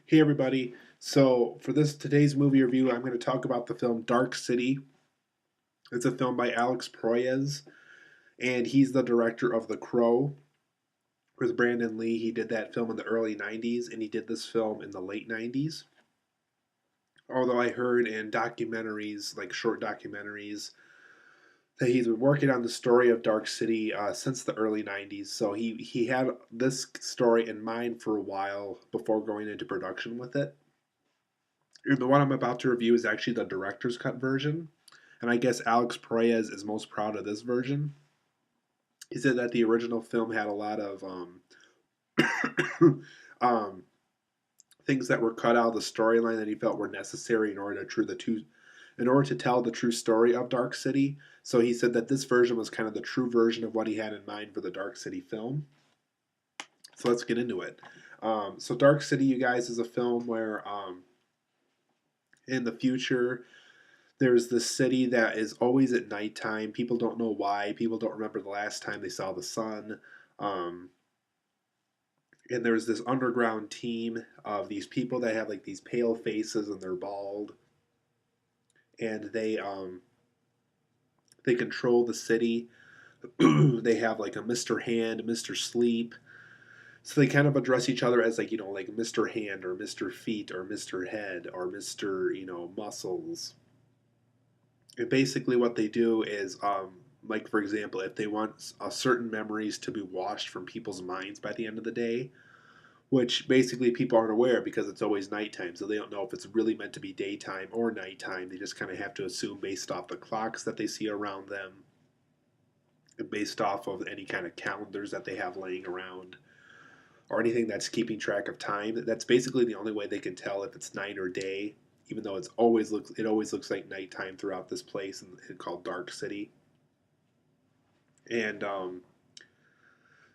Hey everybody. So for this today's movie review, I'm going to talk about the film Dark City. It's a film by Alex Proyas, and he's the director of The Crow with Brandon Lee. He did that film in the early 90s, and he did this film in the late 90s. Although I heard in documentaries, like short documentaries, that he's been working on the story of Dark City since the early 90s. So he had this story in mind for a while before going into production with it. And the one I'm about to review is actually the director's cut version. And I guess Alex Proyas is most proud of this version. He said that the original film had a lot of um, things that were cut out of the storyline that he felt were necessary in order to tell the true story of Dark City. So he said that this version was kind of the true version of what he had in mind for the Dark City film. So let's get into it. So Dark City, you guys, is a film where in the future there's this city that is always at nighttime. People don't know why. People don't remember the last time they saw the sun. Um, and there's this underground team of these people that have like these pale faces and they're bald, and they control the city. They have like a Mr. Hand, Mr. Sleep. So they kind of address each other as like like Mr. Hand or Mr. Feet or Mr. Head or Mr. Muscles. And basically, what they do is, like for example, if they want certain memories to be washed from people's minds by the end of the day, which basically people aren't aware because it's always nighttime, so they don't know if it's really meant to be daytime or nighttime. They just kind of have to assume based off the clocks that they see around them, and based off of any kind of calendars that they have laying around, or anything that's keeping track of time. That's basically the only way they can tell if it's night or day, even though it always looks like nighttime throughout this place and called Dark City. And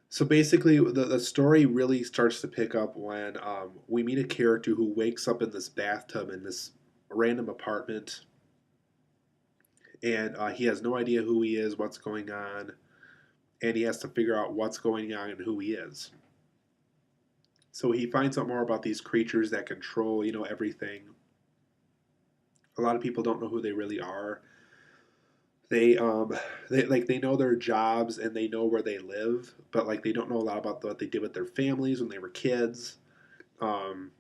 so basically, the story really starts to pick up when we meet a character who wakes up in this bathtub in this random apartment, and he has no idea who he is, what's going on, and he has to figure out what's going on and who he is. So he finds out more about these creatures that control, everything. A lot of people don't know who they really are. They they know their jobs and they know where they live, but like they don't know a lot about what they did with their families when they were kids. Um,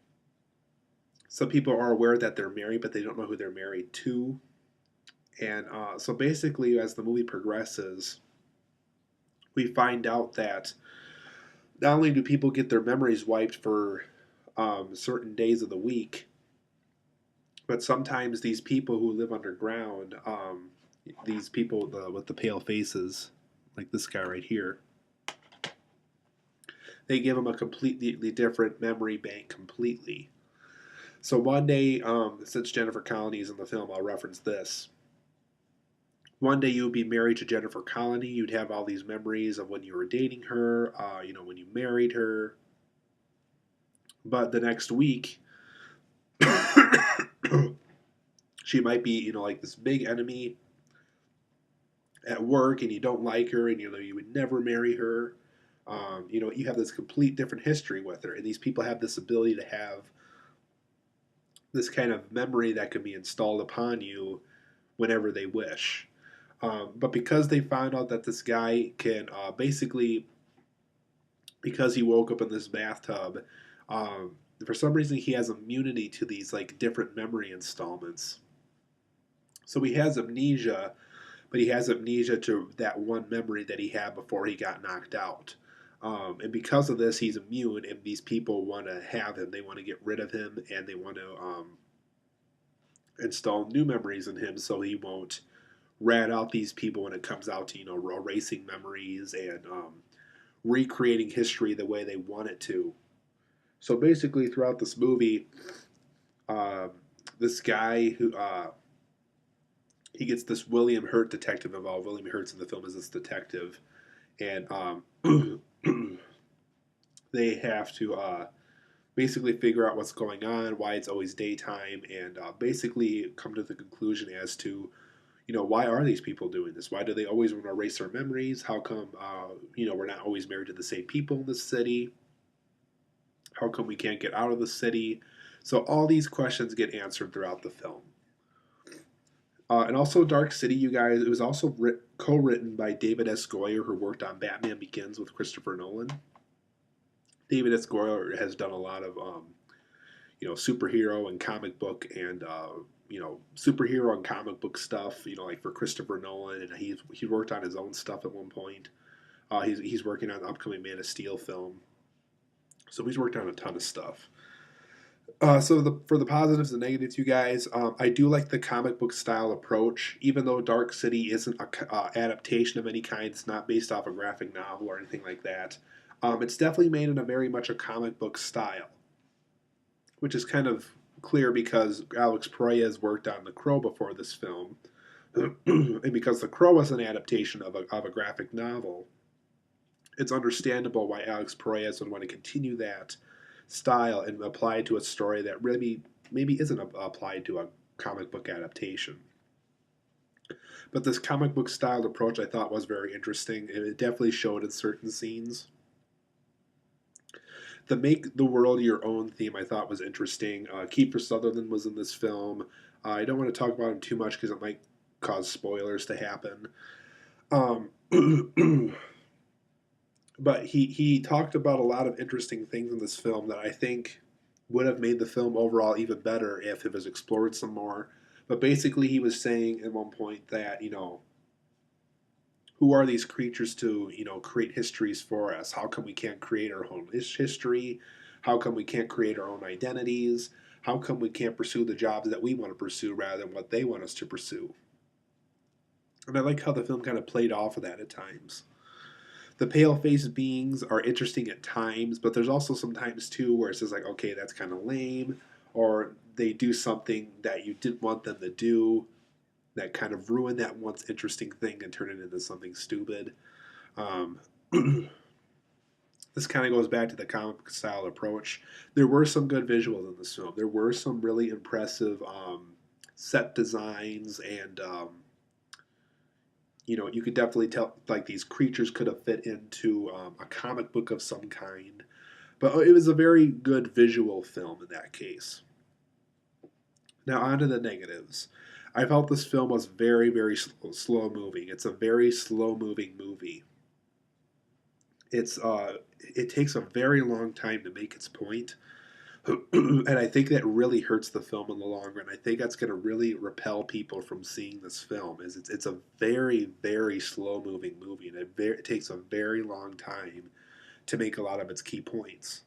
some people are aware that they're married, but they don't know who they're married to. And so basically, as the movie progresses, we find out that not only do people get their memories wiped for certain days of the week, but sometimes these people who live underground, these people with the pale faces, like this guy right here, they give them a completely different memory bank completely. So one day, since Jennifer Connelly is in the film, I'll reference this. One day you would be married to Jennifer Connelly. You'd have all these memories of when you were dating her, when you married her. But the next week, she might be, like this big enemy at work, and you don't like her, and you would never marry her. You have this complete different history with her, and these people have this ability to have this kind of memory that can be installed upon you whenever they wish. But because they found out that this guy can basically, because he woke up in this bathtub, for some reason he has immunity to these like different memory installments. So he has amnesia, but he has amnesia to that one memory that he had before he got knocked out. And because of this, he's immune, and these people want to have him. They want to get rid of him, and they want to install new memories in him so he won't rat out these people when it comes out to erasing memories and recreating history the way they want it to. So basically, throughout this movie, uh, this guy who he gets this William Hurt detective involved. William Hurt's in the film as this detective, and they have to basically figure out what's going on, why it's always daytime, and basically come to the conclusion as to why are these people doing this? Why do they always want to erase our memories? How come we're not always married to the same people in the city? How come we can't get out of the city? So all these questions get answered throughout the film. And also Dark City, you guys, it was also co-written by David S. Goyer, who worked on Batman Begins with Christopher Nolan. David S. Goyer has done a lot of, superhero and comic book and, superhero and comic book stuff, like for Christopher Nolan. And he worked on his own stuff at one point. He's working on the upcoming Man of Steel film. So he's worked on a ton of stuff. For the positives and negatives, you guys, I do like the comic book style approach. Even though Dark City isn't a adaptation of any kind, it's not based off a graphic novel or anything like that. It's definitely made in a very much a comic book style, which is kind of clear because Alex Proyas worked on The Crow before this film, and because The Crow was an adaptation of a graphic novel, it's understandable why Alex Proyas would want to continue that style and apply it to a story that really maybe isn't applied to a comic book adaptation. But this comic book styled approach I thought was very interesting, and it definitely showed in certain scenes. The make the world your own theme I thought was interesting. Kiefer Sutherland was in this film. I don't want to talk about him too much because it might cause spoilers to happen. But he talked about a lot of interesting things in this film that I think would have made the film overall even better if it was explored some more. But basically, he was saying at one point that, who are these creatures to, create histories for us? How come we can't create our own history? How come we can't create our own identities? How come we can't pursue the jobs that we want to pursue rather than what they want us to pursue? And I like how the film kind of played off of that at times. The pale faced beings are interesting at times, but there's also some times too where it's just like, okay, that's kind of lame, or they do something that you didn't want them to do that kind of ruin that once interesting thing and turn it into something stupid. Um, this kind of goes back to the comic style approach. There were some good visuals in this film. There were some really impressive set designs, and you could definitely tell like these creatures could have fit into a comic book of some kind. But it was a very good visual film in that case. Now, on to the negatives. I felt this film was very, very slow moving. It's a very slow moving movie. It takes a very long time to make its point, and I think that really hurts the film in the long run. I think that's going to really repel people from seeing this film. Is it's a very, very slow moving movie, and it takes a very long time to make a lot of its key points.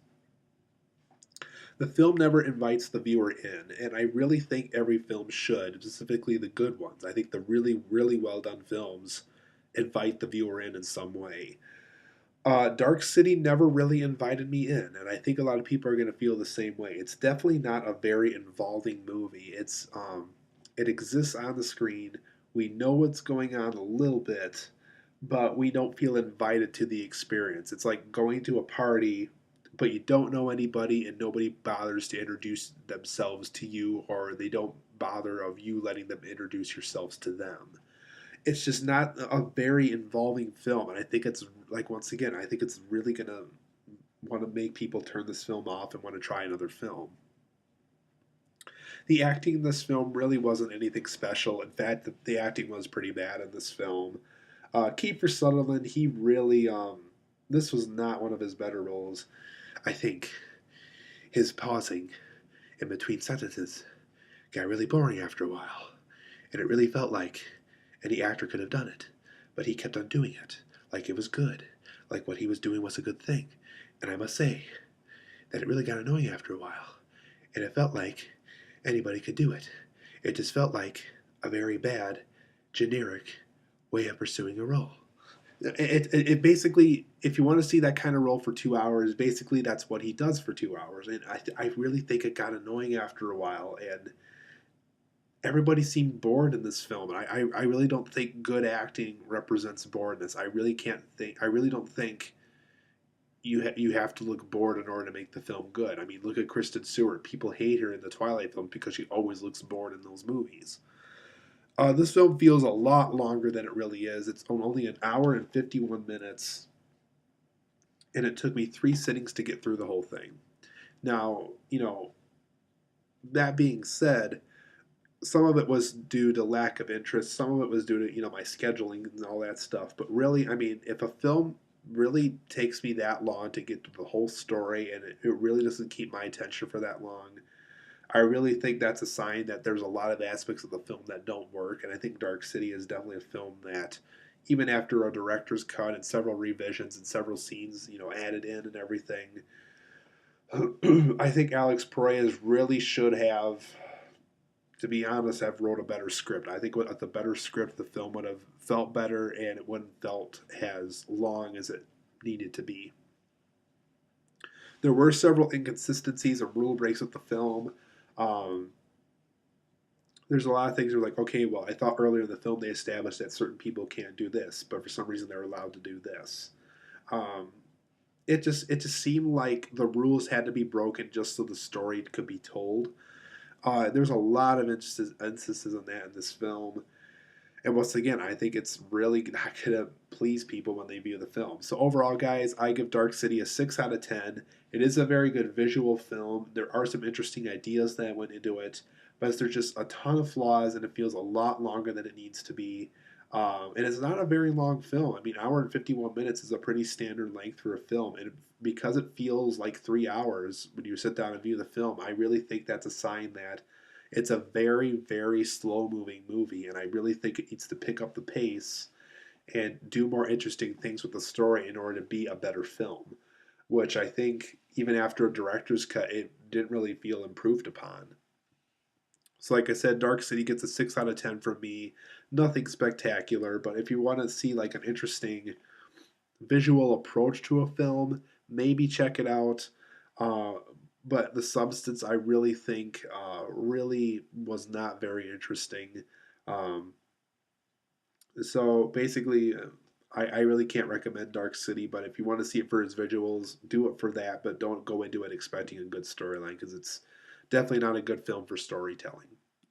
The film never invites the viewer in, and I really think every film should, specifically the good ones. I think the really, really well done films invite the viewer in some way. Dark City never really invited me in, and I think a lot of people are going to feel the same way. It's definitely not a very involving movie. It exists on the screen. We know what's going on a little bit, but we don't feel invited to the experience. It's like going to a party, but you don't know anybody, and nobody bothers to introduce themselves to you, or they don't bother of you letting them introduce yourselves to them. It's just not a very involving film, and I think it's like once again, I think it's really gonna want to make people turn this film off and want to try another film. The acting in this film really wasn't anything special. In fact, the acting was pretty bad in this film. Kiefer Sutherland, he really, this was not one of his better roles. I think his pausing in between sentences got really boring after a while, and it really felt like any actor could have done it, but he kept on doing it like it was good, like what he was doing was a good thing. And I must say that it really got annoying after a while, and it felt like anybody could do it. It just felt like a very bad, generic way of pursuing a role. It basically, if you want to see that kind of role for 2 hours, basically that's what he does for 2 hours. And I really think it got annoying after a while, and everybody seemed bored in this film. And I really don't think good acting represents boredness. I really don't think you have to look bored in order to make the film good. I mean, look at Kristen Stewart. People hate her in the Twilight film because she always looks bored in those movies. This film feels a lot longer than it really is. It's only an hour and 51 minutes, and it took me 3 sittings to get through the whole thing. Now, That being said, some of it was due to lack of interest. Some of it was due to my scheduling and all that stuff. But really, I mean, if a film really takes me that long to get to the whole story and it really doesn't keep my attention for that long, I really think that's a sign that there's a lot of aspects of the film that don't work. And I think Dark City is definitely a film that, even after a director's cut and several revisions and several scenes, added in and everything, I think Alex Proyas really should have, to be honest, have wrote a better script. I think with the better script, the film would have felt better and it wouldn't felt as long as it needed to be. There were several inconsistencies and rule breaks with the film. Um, there's a lot of things that are like, okay, well, I thought earlier in the film they established that certain people can't do this, but for some reason they're allowed to do this. Um, it just seemed like the rules had to be broken just so the story could be told. There's a lot of instances in that in this film. And once again, I think it's really not going to please people when they view the film. So overall, guys, I give Dark City a 6 out of 10. It is a very good visual film. There are some interesting ideas that went into it, but there's just a ton of flaws, and it feels a lot longer than it needs to be. And it's not a very long film. I mean, hour and 51 minutes is a pretty standard length for a film, and because it feels like 3 hours when you sit down and view the film, I really think that's a sign that it's a very, very slow moving movie, and I really think it needs to pick up the pace and do more interesting things with the story in order to be a better film, which I think even after a director's cut, it didn't really feel improved upon. So, like I said, Dark City gets a 6 out of 10 from me. Nothing spectacular, but if you want to see like an interesting visual approach to a film, maybe check it out. Uh, but the substance, I really think, really was not very interesting. Um, so basically, I really can't recommend Dark City, but if you want to see it for its visuals, do it for that, but don't go into it expecting a good storyline because it's definitely not a good film for storytelling.